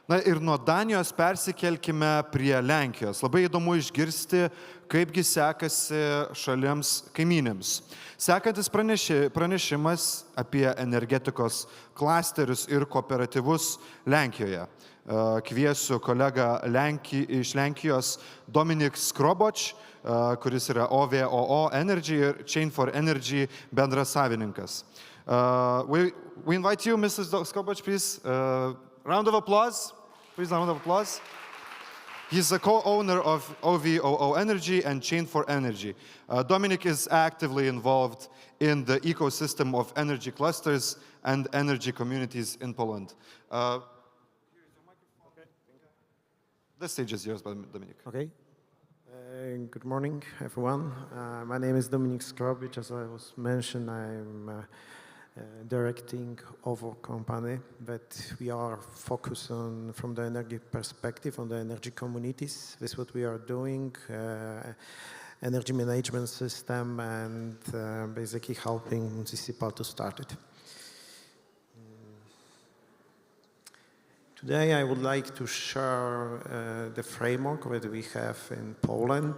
Na ir nuo Danijos persikelkime prie Lenkijos. Labai įdomu išgirsti, kaipgi sekasi šalims kaimynėms. Sekantis pranešimas apie energetikos klasterius ir kooperatyvus Lenkijoje. Kviesiu kolegą iš Lenkijos Dominik Skroboč, kuris yra OVOO Energy ir Chain for Energy bendras savininkas. We invite you, Mrs. Skroboč, please. Round of applause. Please, round of applause. He's a co-owner of OVOO Energy and Chain for Energy. Dominik is actively involved in the ecosystem of energy clusters and energy communities in Poland. The stage is yours, Dominik. Okay. Good morning, everyone. My name is Dominik Skrobic. As I was mentioned, I'm directing our company, but we are focused on, from the energy perspective, on the energy communities. This is what we are doing, energy management system, and basically helping municipal to start it. Today I would like to share the framework that we have in Poland,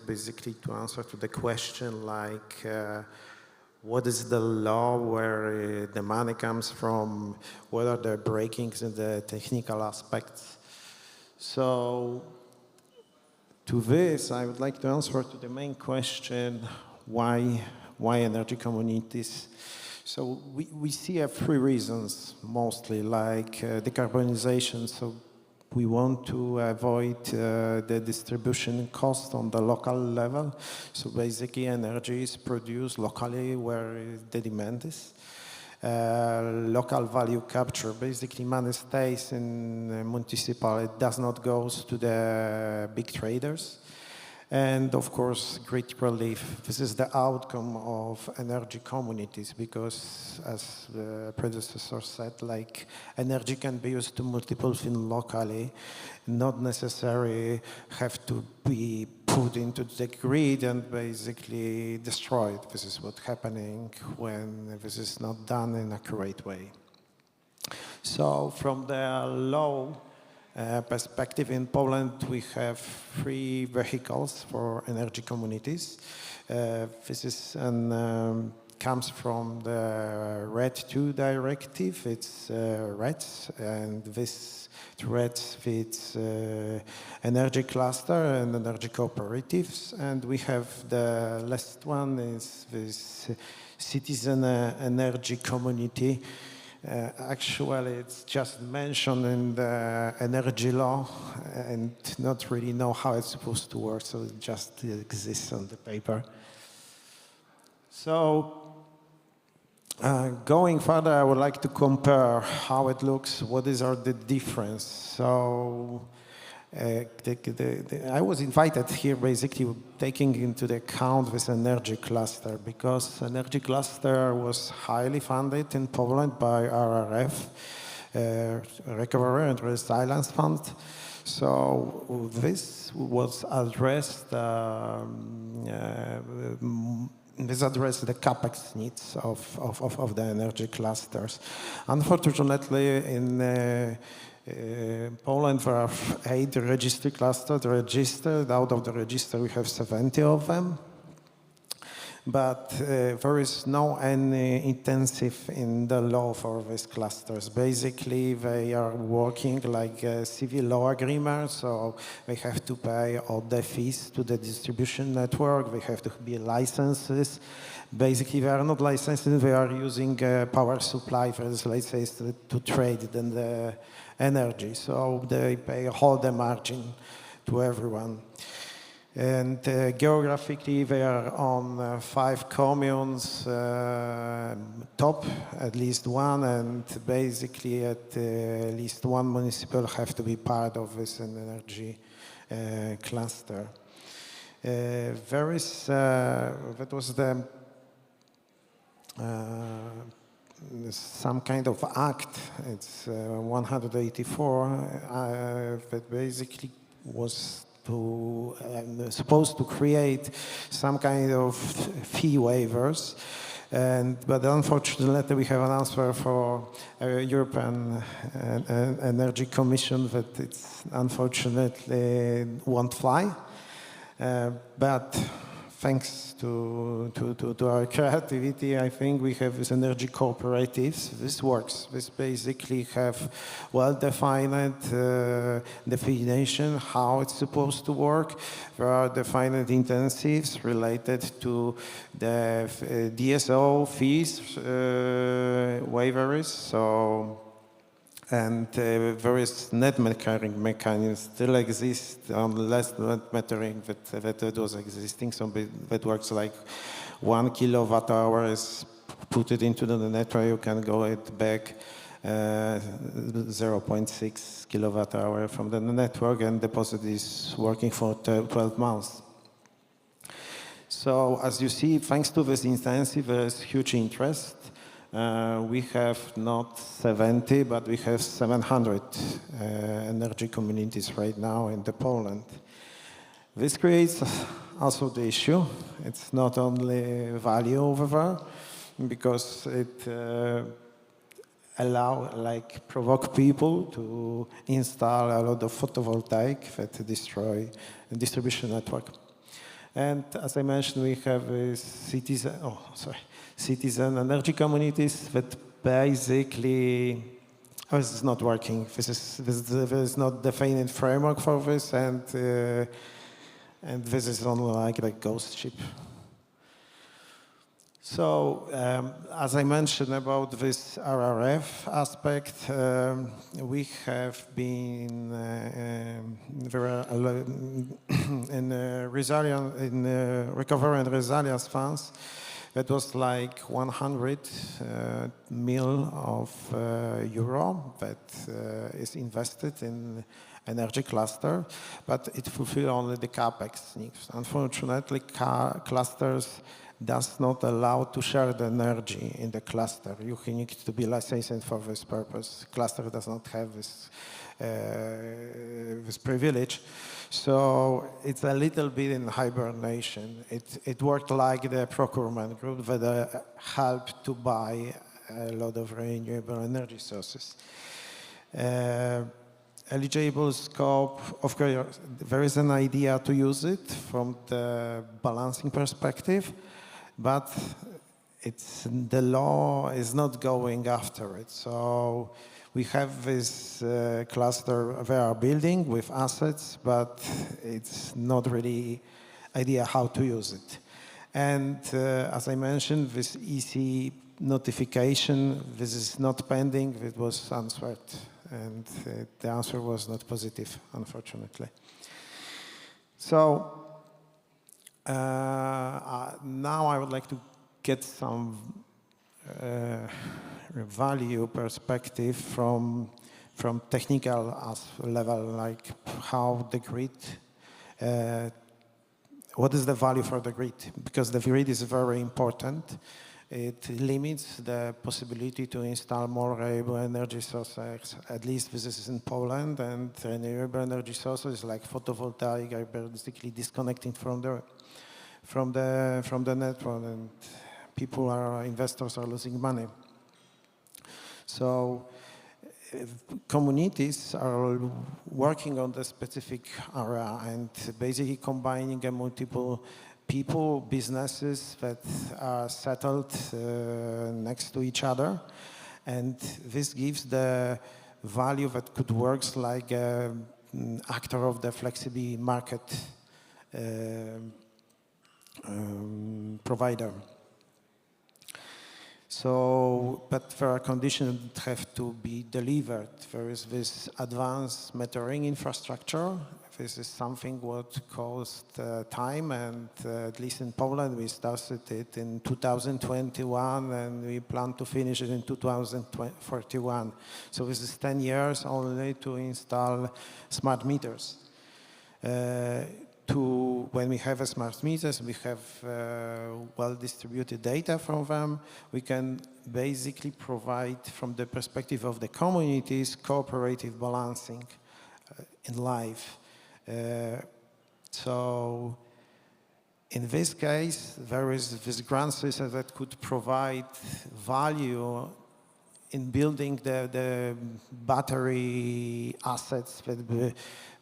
basically to answer to the question like, what is the law, where the money comes from, what are the breakings in the technical aspects. So to this, I would like to answer to the main question, why energy communities? So we see three reasons, mostly, like decarbonization. So we want to avoid the distribution cost on the local level. So basically energy is produced locally where the demand is. Local value capture, basically money stays in municipal, it does not go to the big traders. And of course, grid relief. This is the outcome of energy communities because, as the predecessor said, like energy can be used to multiple things locally, not necessarily have to be put into the grid and basically destroyed. This is what's happening when this is not done in a correct way. So from the law perspective, in Poland, we have three vehicles for energy communities. This is comes from the RED II directive. It's REDs, and this REDs fits energy cluster and energy cooperatives. And we have the last one is this citizen energy community. Actually, it's just mentioned in the energy law and not really know how it's supposed to work, so it just exists on the paper. So, going further, I would like to compare how it looks, what are the difference. So, I was invited here basically taking into the account this energy cluster because energy cluster was highly funded in Poland by RRF, Recovery and Resilience Fund. So this was addressed, addressed the capex needs of the energy clusters. Unfortunately, in Poland, there are 8 register clusters registered. Out of the register, we have 70 of them. But there is no any intensive in the law for these clusters. Basically, they are working like a civil law agreement, so they have to pay all the fees to the distribution network. They have to be licenses. Basically, they are not licensed. They are using power supply, for let's say, to trade in the energy. So they pay all the margin to everyone. And geographically, they are on 5 communes, top, at least one, and basically at least one municipal have to be part of this energy cluster. There is, that was the some kind of act, it's 184, that basically was supposed to create some kind of fee waivers But unfortunately, we have an answer for European Energy Commission that it's unfortunately won't fly. But thanks to our creativity, I think we have these energy cooperatives. This works. This basically have well-defined definition how it's supposed to work. There are defined intensives related to the DSO fees, waivers. So. And various net metering mechanisms still exist unless net metering that was existing. So that works like 1 kilowatt hour is put it into the network, you can go it back 0.6 kilowatt hour from the network, and deposit is working for 12 months. So as you see, thanks to this intensive, there is huge interest. We have not 70, but we have 700 energy communities right now in Poland. This creates also the issue. It's not only value over there, because it provoke people to install a lot of photovoltaic that destroy the distribution network. And as I mentioned, we have citizen energy communities that basically, this is not working. There is not defined framework for this, and this is only like a ghost ship. So, as I mentioned about this RRF aspect, we have been in recovery and resilience funds. That was like 100 mil of euro that is invested in energy cluster, but it fulfills only the capex needs. Unfortunately, clusters does not allow to share the energy in the cluster. You need to be licensed for this purpose. Cluster does not have this privilege. So it's a little bit in hibernation. It worked like the procurement group that helped to buy a lot of renewable energy sources. Eligible scope, of course, there is an idea to use it from the balancing perspective, but the law is not going after it. So we have this cluster they are building with assets, but it's not really idea how to use it. And as I mentioned, this EC notification, this is not pending, it was answered, and the answer was not positive, unfortunately. So now I would like to get some value perspective from technical level, like how the grid, what is the value for the grid? Because the grid is very important. It limits the possibility to install more renewable energy sources. At least this is in Poland, and renewable energy sources like photovoltaic are basically disconnecting from the network, and investors are losing money. So communities are working on the specific area and basically combining multiple people, businesses that are settled next to each other. And this gives the value that could work like an actor of the flexible market provider. So, but there are conditions that have to be delivered. There is this advanced metering infrastructure. This is something what cost time, and at least in Poland, we started it in 2021, and we plan to finish it in 2041. So this is 10 years only to install smart meters. When we have smart meters, we have well-distributed data from them. We can basically provide, from the perspective of the communities, cooperative balancing in life. So in this case, there is this grant system that could provide value in building the battery assets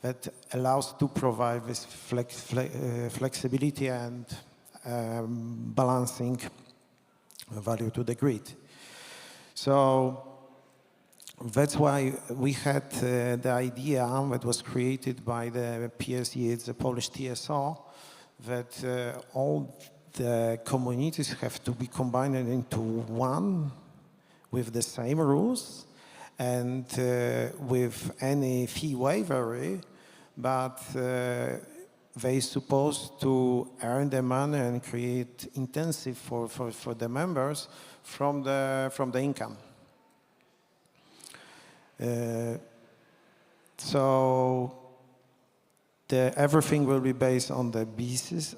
that allows to provide this flexibility and balancing value to the grid. So that's why we had the idea that was created by the PSE, it's the Polish TSO, that all the communities have to be combined into one with the same rules and with any fee waiver, but they're supposed to earn the money and create intensive for the members from the income. So everything will be based on the BESS,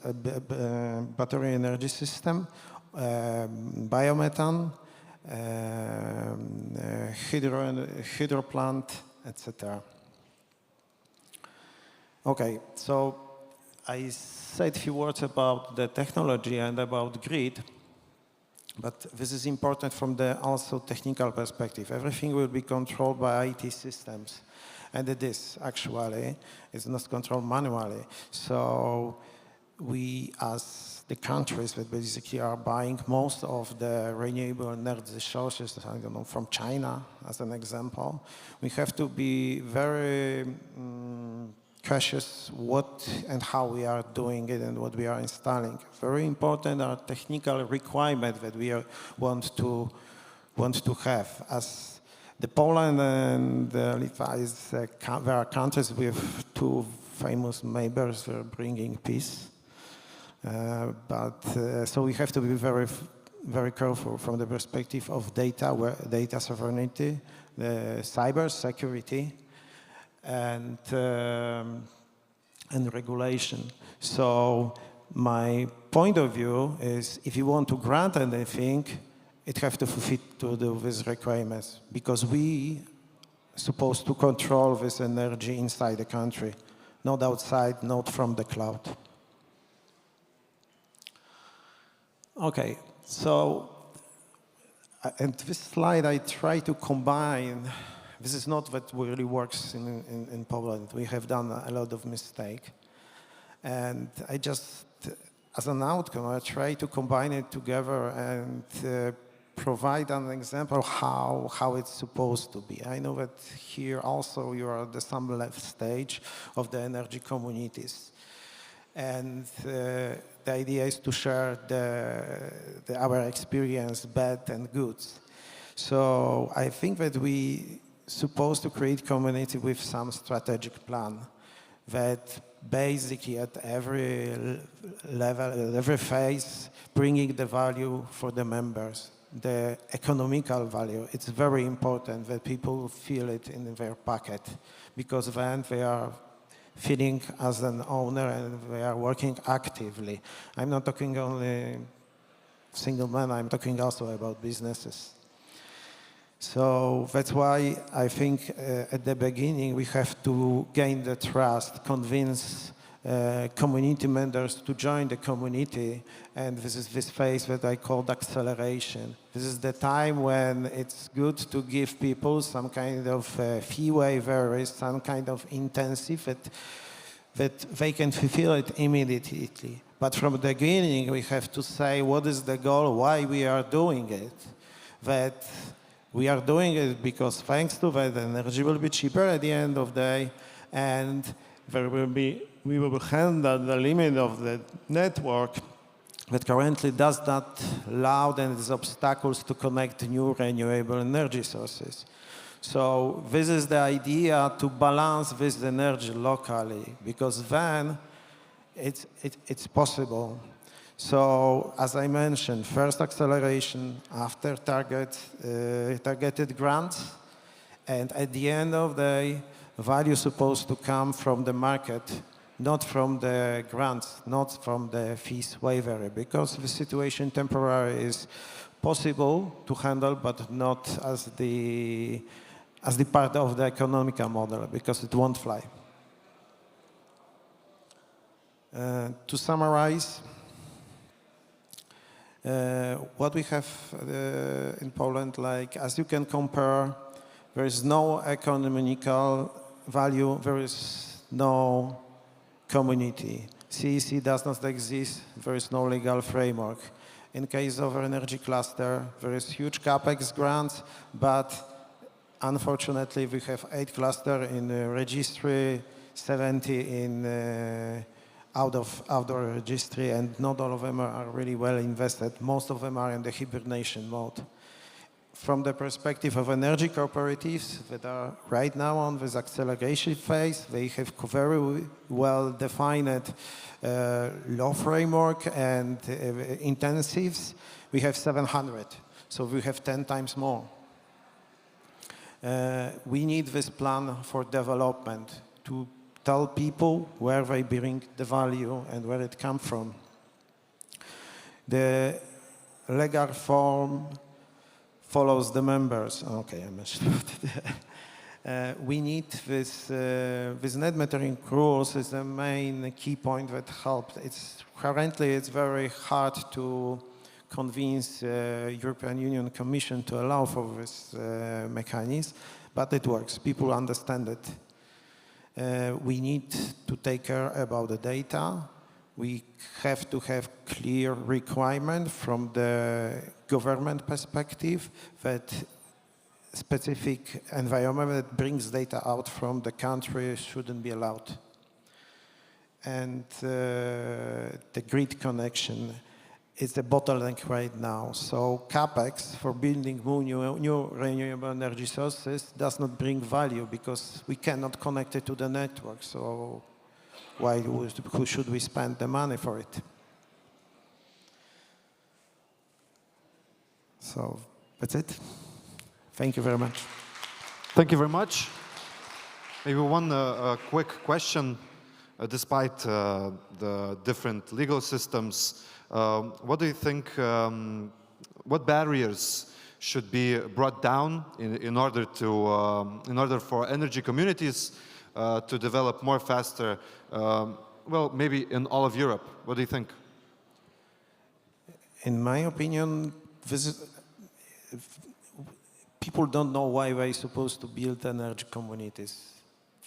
battery energy system, biomethane, hydro plant, etc. Okay, so I said a few words about the technology and about grid, but this is important from the also technical perspective. Everything will be controlled by IT systems, and it is actually, it's not controlled manually. So we, as the countries that basically are buying most of the renewable energy sources, I don't know, from China, as an example, we have to be very cautious what and how we are doing it and what we are installing. Very important are technical requirements that we want to have. As the Poland and Lithuania, there are countries with two famous neighbors bringing peace. So we have to be very, very careful from the perspective of data sovereignty, the cyber security, and regulation. So my point of view is, if you want to grant anything, it has to fit to these requirements, because we are supposed to control this energy inside the country, not outside, not from the cloud. Okay, so, and this slide I try to combine. This is not what really works in Poland. We have done a lot of mistakes. And I just, as an outcome, I try to combine it together and provide an example how it's supposed to be. I know that here also you are at the some left stage of the energy communities. And the idea is to share our experience, bad and good. So I think that we supposed to create community with some strategic plan that basically at every level, at every phase, bringing the value for the members, the economical value. It's very important that people feel it in their pocket, because then they are feeling as an owner and they are working actively. I'm not talking only single man, I'm talking also about businesses. So that's why I think at the beginning we have to gain the trust, convince community members to join the community, and this is this phase that I called acceleration. This is the time when it's good to give people some kind of fee waiver, some kind of intensive that they can fulfill it immediately. But from the beginning we have to say what is the goal, why we are doing it. That we are doing it because thanks to that, energy will be cheaper at the end of the day, and we will handle the limit of the network that currently does not allow these obstacles to connect new renewable energy sources. So this is the idea, to balance this energy locally, because then it's possible. So, as I mentioned, first acceleration, after targeted grants, and at the end of the day, value is supposed to come from the market, not from the grants, not from the fees waiver, because the situation temporary is possible to handle, but not as the part of the economical model, because it won't fly. To summarize, What we have in Poland, like as you can compare, there is no economical value, there is no community. CEC does not exist, there is no legal framework. In case of energy cluster, there is huge capex grants, but unfortunately we have 8 clusters in registry, 70 in outdoor registry, and not all of them are really well invested. Most of them are in the hibernation mode. From the perspective of energy cooperatives that are right now on this acceleration phase, they have very well defined law framework and intensives. We have 700, so we have 10 times more. We need this plan for development to tell people where they bring the value and where it comes from. The legal form follows the members. Okay, I mentioned it. We need this net metering rules is the main key point that helped. Currently it's very hard to convince European Union Commission to allow for this mechanism, but it works. People understand it. We need to take care about the data. We have to have clear requirement from the government perspective that specific environment that brings data out from the country shouldn't be allowed. And the grid connection is the bottleneck right now. So CapEx for building new renewable energy sources does not bring value because we cannot connect it to the network. So who should we spend the money for it? So that's it. Thank you very much. Thank you very much. Maybe one quick question. Despite the different legal systems, what do you think, what barriers should be brought down in order for energy communities to develop more faster, well, maybe in all of Europe? What do you think? In my opinion, people don't know why they're supposed to build energy communities.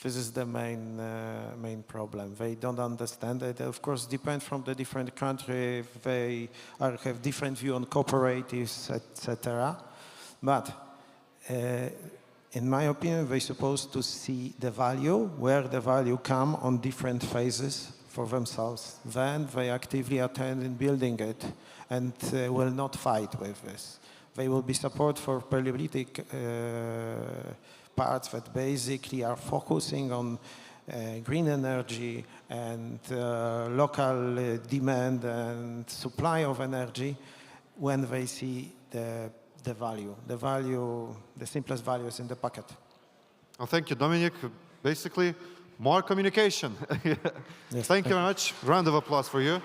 This is the main problem. They don't understand it. Of course, depends from the different country. They have different view on cooperatives, etc. But in my opinion, they're supposed to see the value, where the value come on different phases for themselves. Then they actively attend in building it and will not fight with this. They will be support for politic parts that basically are focusing on green energy and local demand and supply of energy when they see the value. The simplest value is in the pocket. Well, thank you, Dominic. Basically, more communication. Yes, Thank you very much. Round of applause for you.